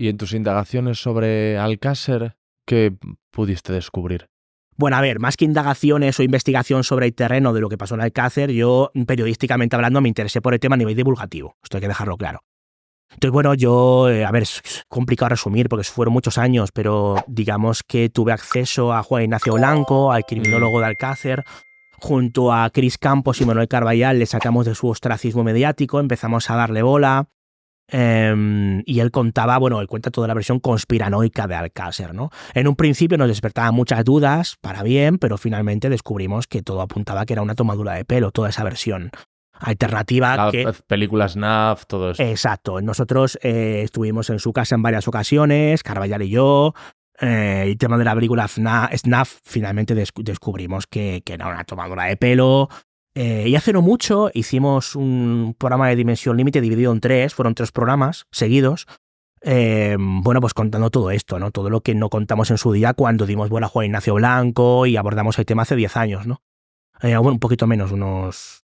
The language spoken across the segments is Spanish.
¿Y en tus indagaciones sobre Alcácer, qué pudiste descubrir? Bueno, a ver, más que indagaciones o investigación sobre el terreno de lo que pasó en Alcácer, yo, periodísticamente hablando, me interesé por el tema a nivel divulgativo. Esto hay que dejarlo claro. Entonces, bueno, yo, a ver, es complicado resumir porque fueron muchos años, pero digamos que tuve acceso a Juan Ignacio Blanco, al criminólogo de Alcácer, junto a Cris Campos y Manuel Carballal, le sacamos de su ostracismo mediático, empezamos a darle bola, y él contaba, bueno, él cuenta toda la versión conspiranoica de Alcácer, ¿no? En un principio nos despertaba muchas dudas, para bien, pero finalmente descubrimos que todo apuntaba que era una tomadura de pelo, toda esa versión alternativa películas NAF, todo eso. Exacto. Nosotros estuvimos en su casa en varias ocasiones, Carballal y yo. El tema de la película Snuff, finalmente descubrimos que era una tomadura de pelo. Y hace no mucho hicimos un programa de Dimensión Límite dividido en 3, fueron 3 programas seguidos. Bueno, pues contando todo esto, ¿no? Todo lo que no contamos en su día cuando dimos bola a Juan Ignacio Blanco y abordamos el tema hace 10 años, ¿no? Bueno, un poquito menos, unos...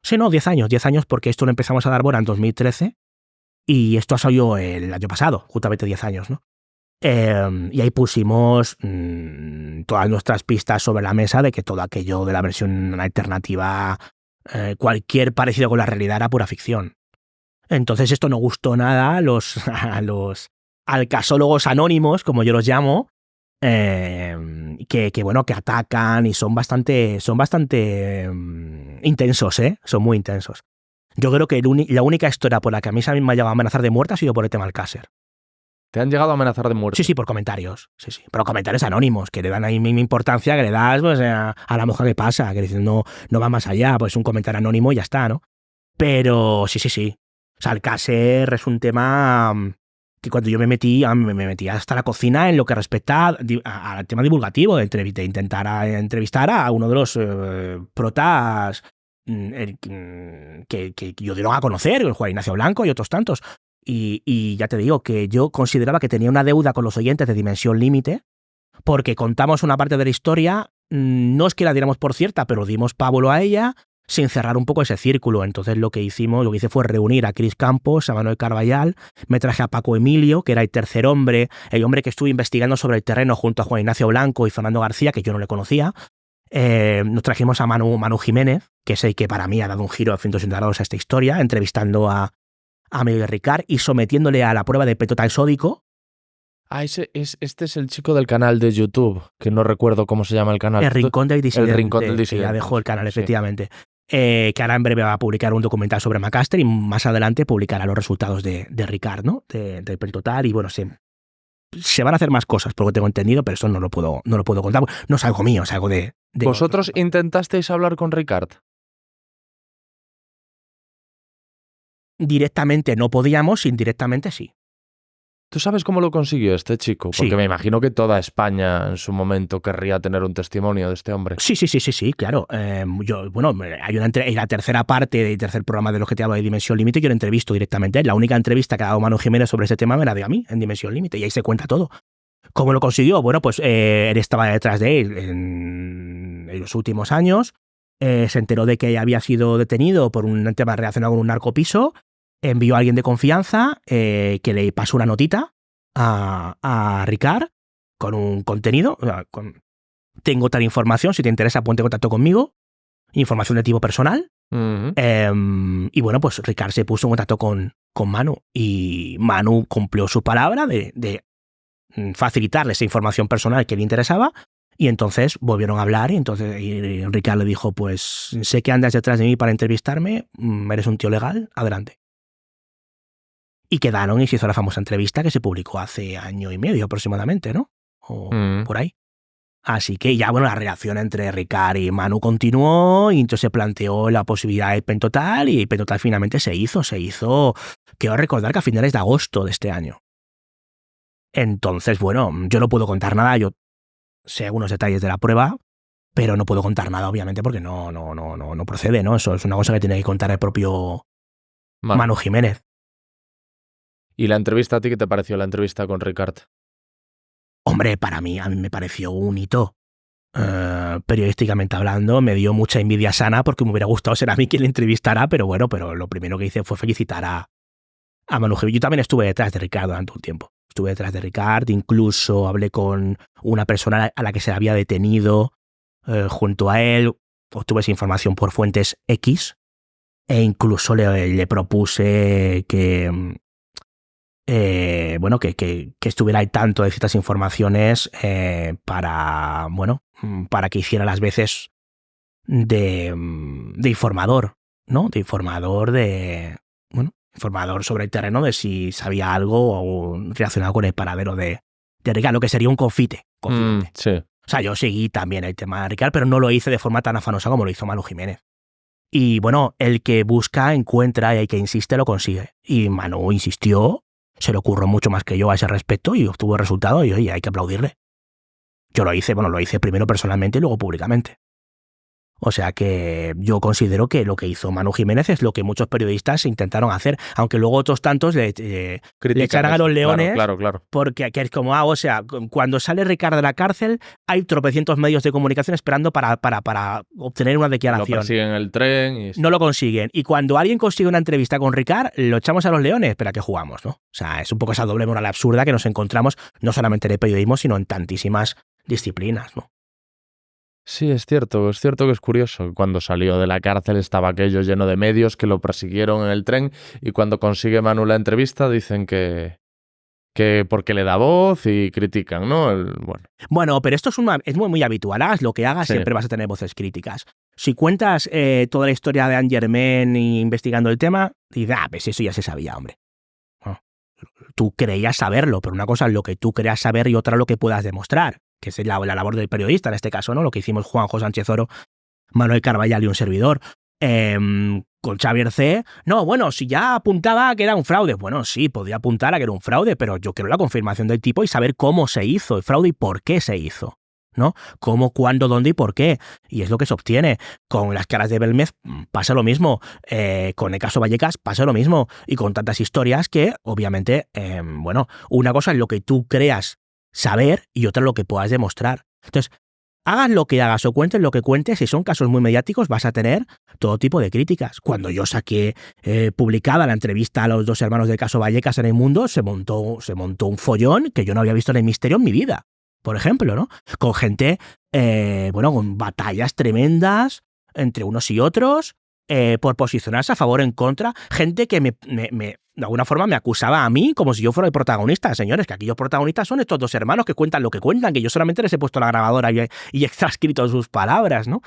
Sí, no, 10 años, porque esto lo empezamos a dar bola en 2013 y esto ha salido el año pasado, justamente 10 años, ¿no? Y ahí pusimos todas nuestras pistas sobre la mesa de que todo aquello de la versión alternativa, cualquier parecido con la realidad era pura ficción. Entonces esto no gustó nada a los alcasólogos anónimos, como yo los llamo, que bueno, que atacan y son bastante intensos, son muy intensos. Yo creo que la única historia por la que a mí se me ha llegado a amenazar de muerte ha sido por el tema Alcácer. ¿Te han llegado a amenazar de muerte? Sí, por comentarios. Sí. Pero comentarios anónimos, que le dan ahí misma importancia, que le das pues, a la moja que pasa, que dicen no va más allá, pues un comentario anónimo y ya está, ¿no? Pero sí. O sea, Alcácer es un tema que cuando yo me metí hasta la cocina en lo que respecta al tema divulgativo, de intentar entrevistar a uno de los protas que yo dieron a conocer, el Juan Ignacio Blanco y otros tantos. Y ya te digo que yo consideraba que tenía una deuda con los oyentes de Dimensión Límite, porque contamos una parte de la historia, no es que la diéramos por cierta, pero dimos pábulo a ella, sin cerrar un poco ese círculo. Entonces lo que hice fue reunir a Cris Campos, a Manuel Carballal, me traje a Paco Emilio, que era el tercer hombre, el hombre que estuve investigando sobre el terreno junto a Juan Ignacio Blanco y Fernando García, que yo no le conocía. Nos trajimos a Manu Jiménez, que es el que para mí ha dado un giro de 180 grados a esta historia, entrevistando a Miguel Ricard y sometiéndole a la prueba de petotal sódico. Este es el chico del canal de YouTube, que no recuerdo cómo se llama el canal. El Rincón del Disidente. El Rincón del Disidente. Que ya dejó el canal, efectivamente. Que ahora en breve va a publicar un documental sobre Macastre y más adelante publicará los resultados de Ricard, ¿no? Del petotal. Y bueno, se van a hacer más cosas, por lo que tengo entendido, pero eso no lo puedo contar. No es algo mío, es algo de ¿Vosotros intentasteis hablar con Ricard? Directamente no podíamos, indirectamente sí. ¿Tú sabes cómo lo consiguió este chico? Porque Sí. me imagino que toda España en su momento querría tener un testimonio de este hombre. Sí, claro. Hay en la tercera parte del tercer programa de los que te hablo de Dimensión Límite, yo lo entrevisto directamente. La única entrevista que ha dado Manu Jiménez sobre ese tema me la dio a mí, en Dimensión Límite, y ahí se cuenta todo. ¿Cómo lo consiguió? Bueno, pues él estaba detrás de él en los últimos años. Se enteró de que había sido detenido por un tema relacionado con un narcopiso, envió a alguien de confianza que le pasó una notita a Ricard con un contenido, tengo tal información, si te interesa ponte en contacto conmigo, información de tipo personal. Uh-huh. Y bueno, pues Ricard se puso en contacto con Manu y Manu cumplió su palabra de facilitarle esa información personal que le interesaba. Y entonces volvieron a hablar y entonces Ricard le dijo, pues sé que andas detrás de mí para entrevistarme, eres un tío legal, adelante. Y quedaron y se hizo la famosa entrevista que se publicó hace 1 año y medio aproximadamente, ¿no? O por ahí. Así que ya, bueno, la relación entre Ricard y Manu continuó y entonces se planteó la posibilidad del pentotal y el pentotal finalmente se hizo, quiero recordar que a finales de agosto de este año. Entonces, bueno, yo no puedo contar nada, yo sé algunos detalles de la prueba, pero no puedo contar nada, obviamente, porque no procede, ¿no? Eso es una cosa que tiene que contar el propio Manu Jiménez. ¿Y la entrevista a ti qué te pareció, la entrevista con Ricard? Hombre, a mí me pareció un hito. Periodísticamente hablando, me dio mucha envidia sana porque me hubiera gustado ser a mí quien le entrevistara, pero bueno, pero lo primero que hice fue felicitar a Manu Jiménez. Yo también estuve detrás de Ricard durante un tiempo. Estuve detrás de Ricard, incluso hablé con una persona a la que se había detenido junto a él. Obtuve esa información por fuentes X e incluso le propuse que estuviera al tanto de ciertas informaciones para que hiciera las veces de informador, ¿no? De informador informador sobre el terreno de si sabía algo relacionado con el paradero de Ricard, lo que sería un confite. Sí. O sea, yo seguí también el tema de Ricard, pero no lo hice de forma tan afanosa como lo hizo Manu Jiménez. Y bueno, el que busca, encuentra, y el que insiste, lo consigue. Y Manu insistió, se le ocurrió mucho más que yo a ese respecto y obtuvo el resultado y oye, hay que aplaudirle. Yo lo hice primero personalmente y luego públicamente. O sea que yo considero que lo que hizo Manu Jiménez es lo que muchos periodistas intentaron hacer, aunque luego otros tantos le echaran a los leones. Claro. Porque es como, cuando sale Ricard de la cárcel hay tropecientos medios de comunicación esperando para obtener una declaración. Lo persiguen en el tren y... No lo consiguen. Y cuando alguien consigue una entrevista con Ricard, lo echamos a los leones. ¿Pero a qué jugamos, no? O sea, es un poco esa doble moral absurda que nos encontramos no solamente en el periodismo, sino en tantísimas disciplinas, ¿no? Sí, es cierto que es curioso. Cuando salió de la cárcel estaba aquello lleno de medios que lo persiguieron en el tren y cuando consigue Manu la entrevista dicen que porque le da voz y critican, ¿no? Bueno, pero esto es muy habitual. Hagas lo que hagas, siempre vas a tener voces críticas. Si cuentas toda la historia de Angermain investigando el tema, dices, pues eso ya se sabía, hombre. No. Tú creías saberlo, pero una cosa es lo que tú creas saber y otra lo que puedas demostrar, que es la labor del periodista en este caso, ¿no? Lo que hicimos Juanjo Sánchez Oro, Manuel Carballal y un servidor. Con Xavier C. No, bueno, si ya apuntaba que era un fraude. Bueno, sí, podía apuntar a que era un fraude, pero yo quiero la confirmación del tipo y saber cómo se hizo el fraude y por qué se hizo, ¿no? Cómo, cuándo, dónde y por qué. Y es lo que se obtiene. Con las caras de Belmez pasa lo mismo. Con el caso Vallecas pasa lo mismo. Y con tantas historias que, obviamente, una cosa es lo que tú creas saber y otra lo que puedas demostrar. Entonces, hagas lo que hagas o cuentes lo que cuentes, si son casos muy mediáticos vas a tener todo tipo de críticas. Cuando yo saqué publicada la entrevista a los dos hermanos del caso Vallecas en El Mundo, se montó un follón que yo no había visto en el misterio en mi vida, por ejemplo, ¿no? Con gente, con batallas tremendas entre unos y otros, por posicionarse a favor o en contra, gente que de alguna forma me acusaba a mí como si yo fuera el protagonista. Señores, que aquí los protagonistas son estos dos hermanos que cuentan lo que cuentan, que yo solamente les he puesto la grabadora y he transcrito sus palabras, ¿no?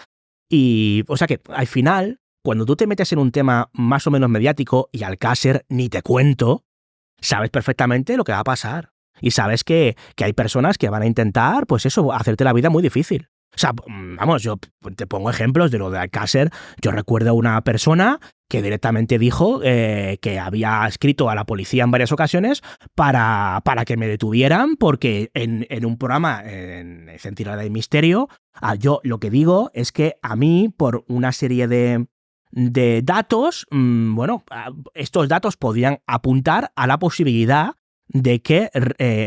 Y, o sea que, al final, cuando tú te metes en un tema más o menos mediático, y Alcácer ni te cuento, sabes perfectamente lo que va a pasar. Y sabes que hay personas que van a intentar, pues eso, hacerte la vida muy difícil. O sea, vamos, yo te pongo ejemplos de lo de Alcácer. Yo recuerdo a una persona que directamente dijo que había escrito a la policía en varias ocasiones para que me detuvieran porque en un programa en Centinela del Misterio, yo lo que digo es que a mí, por una serie de datos, estos datos podían apuntar a la posibilidad de que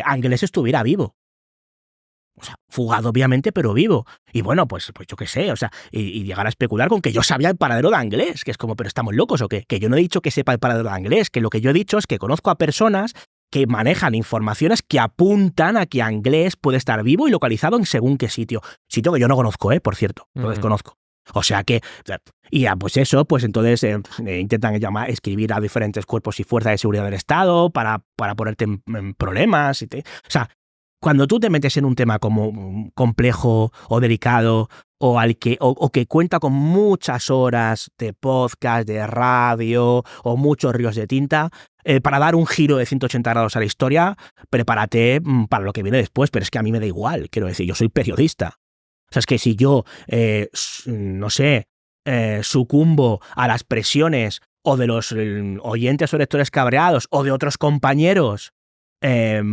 Anglés estuviera vivo. O sea, fugado obviamente, pero vivo. Y bueno, pues yo qué sé, o sea, y llegar a especular con que yo sabía el paradero de Anglés, que es como, pero ¿estamos locos o qué? Que yo no he dicho que sepa el paradero de Anglés, que lo que yo he dicho es que conozco a personas que manejan informaciones que apuntan a que Anglés puede estar vivo y localizado en según qué sitio. Sitio que yo no conozco, por cierto, lo desconozco. O sea que, y pues eso, pues entonces intentan escribir a diferentes cuerpos y fuerzas de seguridad del Estado para ponerte en problemas. O sea, cuando tú te metes en un tema como complejo o delicado o que cuenta con muchas horas de podcast, de radio o muchos ríos de tinta, para dar un giro de 180 grados a la historia, prepárate para lo que viene después, pero es que a mí me da igual, quiero decir, yo soy periodista. O sea, es que si yo, sucumbo a las presiones o de los oyentes o lectores cabreados o de otros compañeros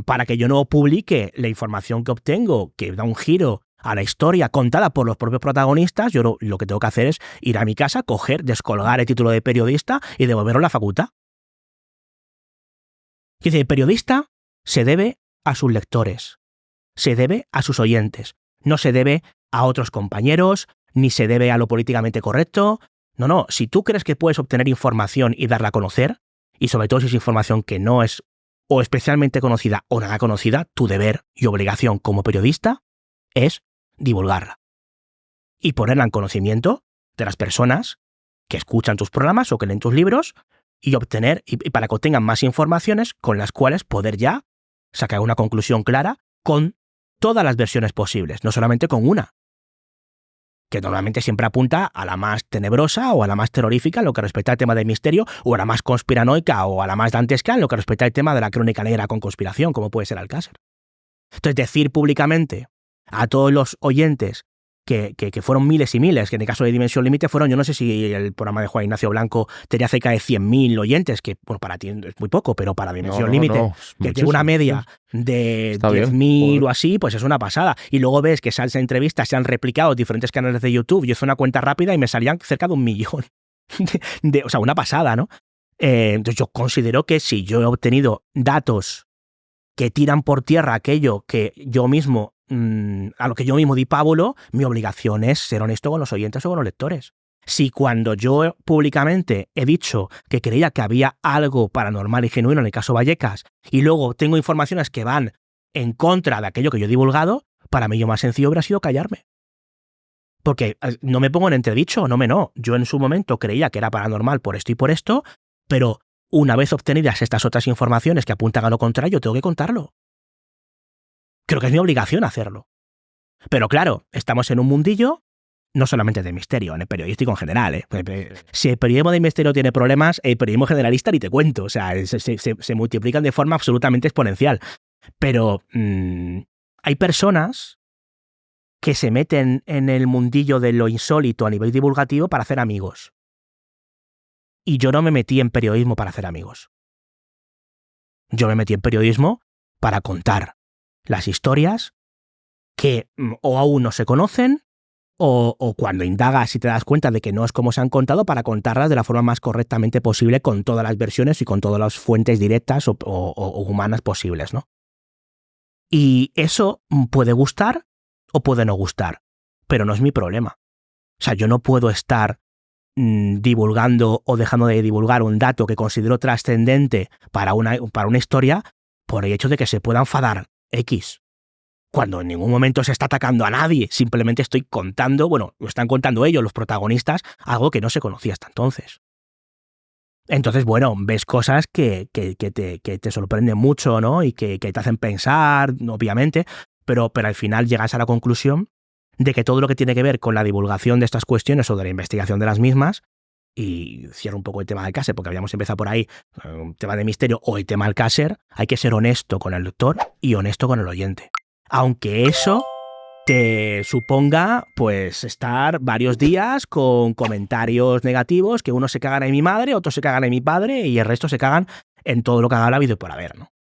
para que yo no publique la información que obtengo, que da un giro a la historia contada por los propios protagonistas, yo lo que tengo que hacer es ir a mi casa, descolgar el título de periodista y devolverlo a la facultad. Dice, el periodista se debe a sus lectores, se debe a sus oyentes, no se debe a otros compañeros, ni se debe a lo políticamente correcto. No, si tú crees que puedes obtener información y darla a conocer, y sobre todo si es información que no es o especialmente conocida o nada conocida, tu deber y obligación como periodista es divulgarla y ponerla en conocimiento de las personas que escuchan tus programas o que leen tus libros y obtener, y para que obtengan más informaciones con las cuales poder ya sacar una conclusión clara con todas las versiones posibles, no solamente con una, que normalmente siempre apunta a la más tenebrosa o a la más terrorífica en lo que respecta al tema del misterio, o a la más conspiranoica o a la más dantesca en lo que respecta al tema de la crónica negra con conspiración, como puede ser Alcácer. Entonces, decir públicamente a todos los oyentes que fueron miles y miles, que en el caso de Dimensión Límite fueron, yo no sé si el programa de Juan Ignacio Blanco tenía cerca de 100.000 oyentes, que bueno, para ti es muy poco, pero para Dimensión Límite, que tiene una media de 10.000 o así, pues es una pasada. Y luego ves que esas entrevistas se han replicado en diferentes canales de YouTube. Yo hice una cuenta rápida y me salían cerca de 1 millón. O sea, una pasada, ¿no? Entonces yo considero que si yo he obtenido datos que tiran por tierra aquello que yo mismo, a lo que yo mismo di pábulo, mi obligación es ser honesto con los oyentes o con los lectores. Si cuando yo públicamente he dicho que creía que había algo paranormal y genuino en el caso Vallecas, y luego tengo informaciones que van en contra de aquello que yo he divulgado, para mí lo más sencillo hubiera sido callarme. Porque no me pongo en entredicho, no. Yo en su momento creía que era paranormal por esto y por esto, pero una vez obtenidas estas otras informaciones que apuntan a lo contrario, tengo que contarlo. Creo que es mi obligación hacerlo. Pero claro, estamos en un mundillo no solamente de misterio, en el periodístico en general. Si el periodismo de misterio tiene problemas, el periodismo generalista ni te cuento. O sea, se multiplican de forma absolutamente exponencial. Pero hay personas que se meten en el mundillo de lo insólito a nivel divulgativo para hacer amigos. Y yo no me metí en periodismo para hacer amigos. Yo me metí en periodismo para contar las historias que o aún no se conocen o cuando indagas y te das cuenta de que no es como se han contado, para contarlas de la forma más correctamente posible con todas las versiones y con todas las fuentes directas o humanas posibles, ¿no? Y eso puede gustar o puede no gustar, pero no es mi problema. O sea, yo no puedo estar divulgando o dejando de divulgar un dato que considero trascendente para una historia por el hecho de que se pueda enfadar X. Cuando en ningún momento se está atacando a nadie, simplemente estoy contando, bueno, lo están contando ellos, los protagonistas, algo que no se conocía hasta entonces. Entonces, bueno, ves cosas que te sorprenden mucho, ¿no? Y que te hacen pensar, obviamente, pero al final llegas a la conclusión de que todo lo que tiene que ver con la divulgación de estas cuestiones o de la investigación de las mismas, y cierro un poco el tema del Alcácer, porque habíamos empezado por ahí, un tema de misterio o el tema del Alcácer, hay que ser honesto con el lector y honesto con el oyente. Aunque eso te suponga, pues, estar varios días con comentarios negativos, que unos se cagan en mi madre, otros se cagan en mi padre y el resto se cagan en todo lo que haga la vida y por haber, ¿no?